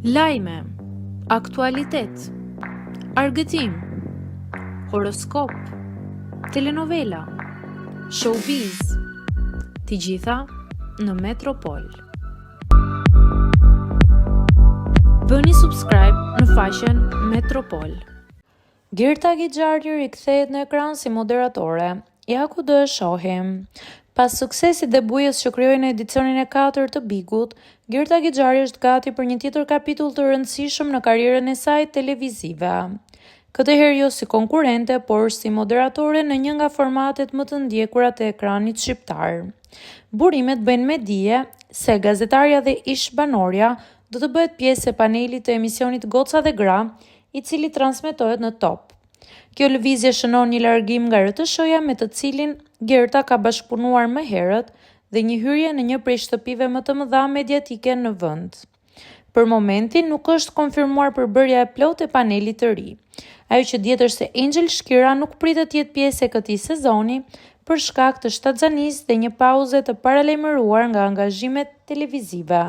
Lajme, aktualitet, argëtim, horoskop, telenovela, showbiz, të gjitha në Metropol. Bëni subscribe në faqen Metropol. Girta Gixhari rikthehet në ekran si moderatore. Ja ku do e shohim. Pas suksesit dhe bujës që krijoi në edicionin e 4 të Bigut, Girta Gixhari është gati për një tjetër kapitull të rëndësishëm në karrierën e saj televizive. Këtë herë jo si konkurrente, por si moderatore në një nga formatet më të ndjekura të ekranit shqiptar. Burimet bëjnë me dije se gazetarja dhe ish-banorja do të bëhet pjesë e panelit të emisionit Goca dhe Gra, i cili transmetohet në Top. Kjo lëvizje shënon një largim nga RTS-ja me të cilin Girta ka bashkëpunuar më herët dhe një hyrje në një prej shtëpive më të mëdha mediatike në vend. Për momentin nuk është konfirmuar përbërja e plotë e panelit të ri. Ajo që dihet është se Angel Shkira nuk pritet të jetë pjesë e këtij sezoni për shkak të shtatzanisë dhe një pauze të paralajmëruar nga angazhimet televizive.